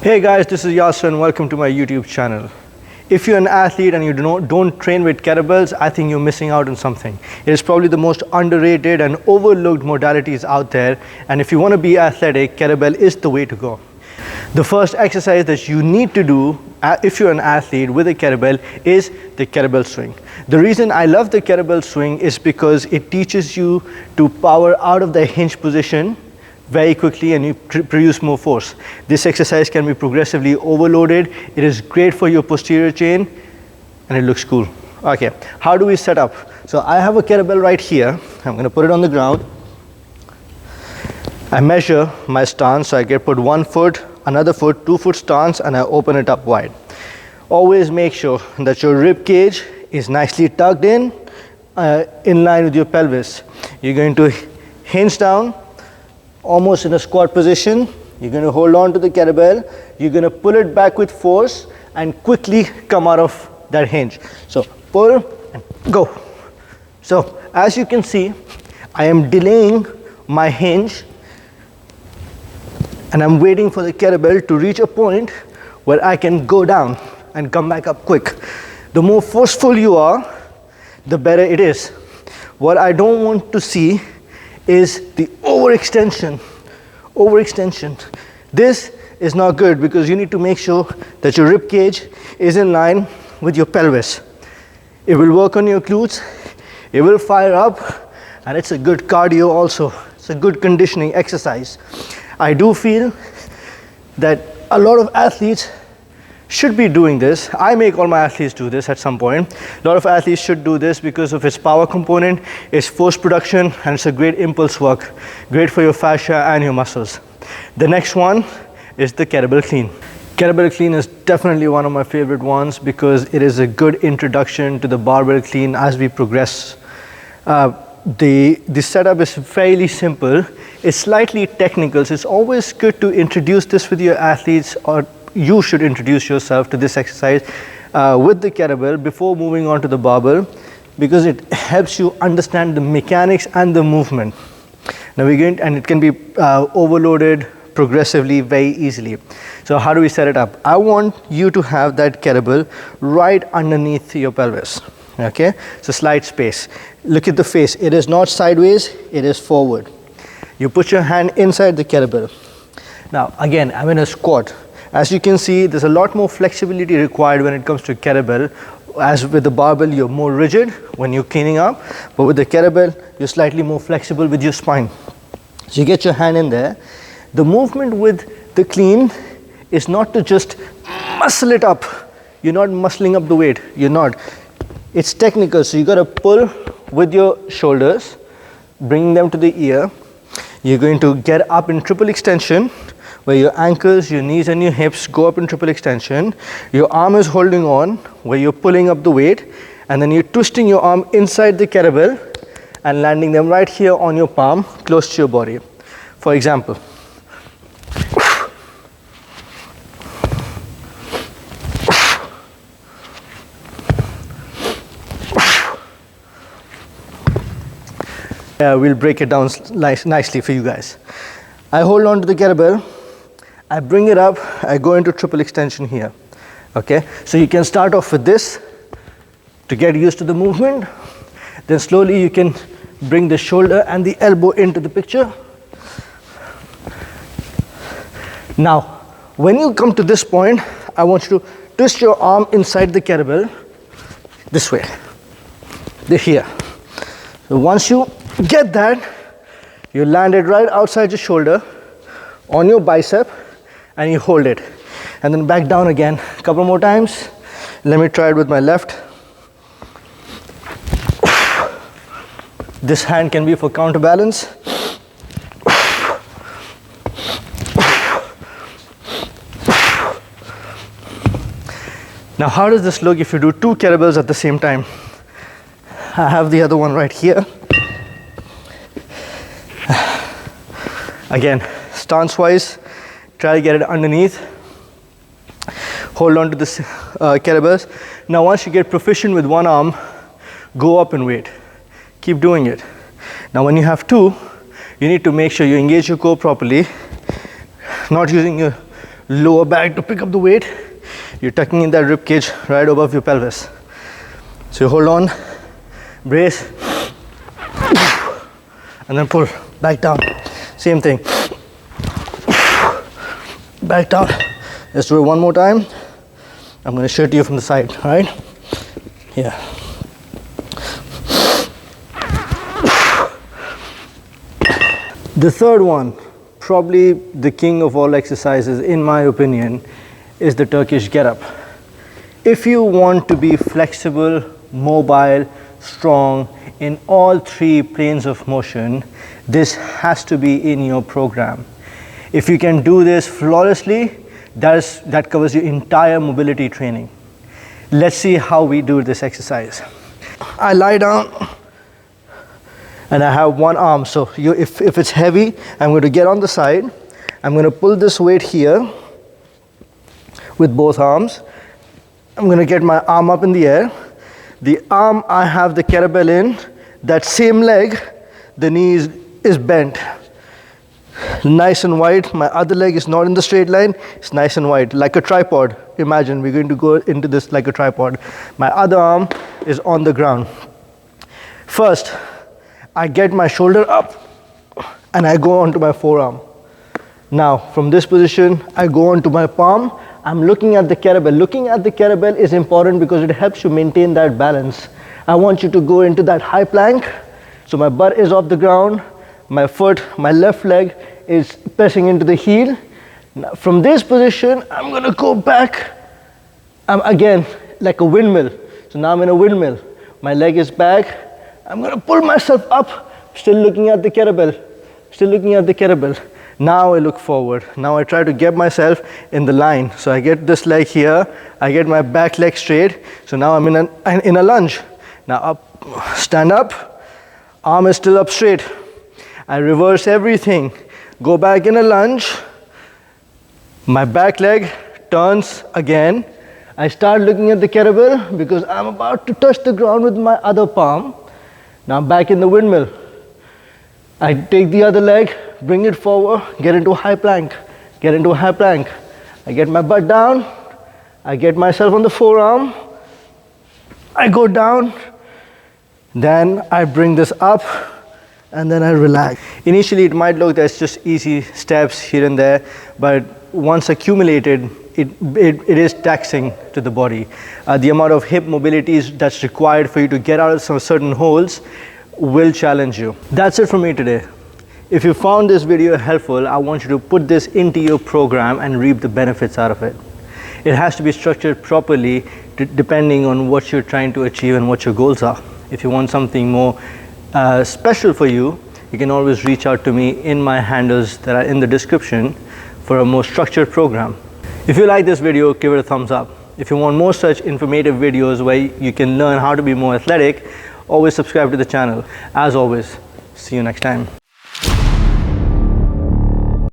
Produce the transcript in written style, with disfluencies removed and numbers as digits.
Hey guys, this is Yasser and welcome to my YouTube channel. If you're an athlete and you don't train with kettlebells, I think you're missing out on something. It is probably the most underrated and overlooked modalities out there, and if you want to be athletic, kettlebell is the way to go. The first exercise that you need to do if you're an athlete with a kettlebell is the kettlebell swing. The reason I love the kettlebell swing is because it teaches you to power out of the hinge position very quickly and you produce more force. This exercise can be progressively overloaded. It is great for your posterior chain and it looks cool. Okay, how do we set up? So I have a kettlebell right here. I'm going to put it on the ground. I measure my stance, so I get put 1 foot, another foot, 2 foot stance, and I open it up wide. Always make sure that your rib cage is nicely tucked in line with your pelvis. You're going to hinge down, almost in a squat position. You're going to hold on to the kettlebell. You're going to pull it back with force and quickly come out of that hinge. So pull and go. So as you can see, I am delaying my hinge and I'm waiting for the kettlebell to reach a point where I can go down and come back up quick. The more forceful you are, the better it is. What I don't want to see is the overextension. This is not good because you need to make sure that your rib cage is in line with your pelvis. It will work on your glutes, it will fire up, and it's a good cardio also. It's a good conditioning exercise. I do feel that a lot of athletes should be doing this. I make all my athletes do this at some point. A lot of athletes should do this because of its power component, its force production, and it's a great impulse work. Great for your fascia and your muscles. The next one is the Carabel Clean. Carabel Clean is definitely one of my favorite ones because it is a good introduction to the barbell clean as we progress. The setup is fairly simple. It's slightly technical, so it's always good to introduce this with your athletes, or you should introduce yourself to this exercise with the kettlebell before moving on to the barbell, because it helps you understand the mechanics and the movement. Now and it can be overloaded progressively very easily. So how do we set it up? I want you to have that kettlebell right underneath your pelvis. Okay, so slight space. Look at the face. It is not sideways, it is forward. You put your hand inside the kettlebell. Now again, I'm in a squat. As you can see, there's a lot more flexibility required when it comes to kettlebell. As with the barbell, you're more rigid when you're cleaning up, but with the kettlebell, you're slightly more flexible with your spine. So you get your hand in there. The movement with the clean is not to just muscle it up. You're not muscling up the weight. You're not. It's technical, so you got to pull with your shoulders, bring them to the ear. You're going to get up in triple extension, where your ankles, your knees and your hips go up in triple extension. Your arm is holding on, where you're pulling up the weight, and then you're twisting your arm inside the kettlebell and landing them right here on your palm, close to your body. For example, we'll break it down nicely for you guys. I hold on to the kettlebell, I bring it up, I go into triple extension here. Okay, so you can start off with this to get used to the movement. Then slowly you can bring the shoulder and the elbow into the picture. Now, when you come to this point, I want you to twist your arm inside the kettlebell this way, here. So once you get that, you land it right outside your shoulder on your bicep and you hold it, and then back down again a couple more times. Let me try it with my left. This hand can be for counterbalance. Now how does this look if you do 2 kettlebells at the same time? I have the other one right here. Again, stance wise, try to get it underneath. Hold on to the kettlebells. Now once you get proficient with one arm, go up in weight. Keep doing it. Now when you have 2, you need to make sure you engage your core properly, not using your lower back to pick up the weight. You're tucking in that rib cage right above your pelvis. So you hold on, brace, and then pull back down. Same thing. Back down. Let's do it one more time. I'm going to show it to you from the side, all right? Yeah. The third one, probably the king of all exercises in my opinion, is the Turkish Getup. If you want to be flexible, mobile, strong in all three planes of motion, this has to be in your program. If you can do this flawlessly, that covers your entire mobility training. Let's see how we do this exercise. I lie down and I have one arm. So if it's heavy, I'm going to get on the side. I'm going to pull this weight here with both arms. I'm going to get my arm up in the air. The arm I have the kettlebell in, that same leg, the knee is bent. Nice and wide. My other leg is not in the straight line. It's nice and wide, like a tripod. Imagine we're going to go into this like a tripod. My other arm is on the ground. First, I get my shoulder up and I go onto my forearm. Now, from this position, I go onto my palm. I'm looking at the kettlebell. Looking at the kettlebell is important because it helps you maintain that balance. I want you to go into that high plank. So my butt is off the ground. My foot, my left leg is pressing into the heel. Now, from this position, I'm going to go back. I'm again like a windmill. So now I'm in a windmill. My leg is back. I'm going to pull myself up, still looking at the kettlebell. Still looking at the kettlebell. Now I look forward. Now I try to get myself in the line. So I get this leg here. I get my back leg straight. So now I'm in a lunge. Now up, stand up. Arm is still up straight. I reverse everything. Go back in a lunge. My back leg turns again. I start looking at the kettlebell because I'm about to touch the ground with my other palm. Now I'm back in the windmill. I take the other leg, bring it forward, get into a high plank. Get into a high plank. I get my butt down. I get myself on the forearm. I go down. Then I bring this up and then I relax. Initially it might look that's just easy steps here and there, but once accumulated, it is taxing to the body. The amount of hip mobility that's required for you to get out of some certain holes will challenge you. That's it from me today. If you found this video helpful, I want you to put this into your program and reap the benefits out of it. It has to be structured properly depending on what you're trying to achieve and what your goals are. If you want something more special for you, you can always reach out to me in my handles that are in the description for a more structured program. If you like this video, give it a thumbs up. If you want more such informative videos where you can learn how to be more athletic, always subscribe to the channel. As always, see you next time.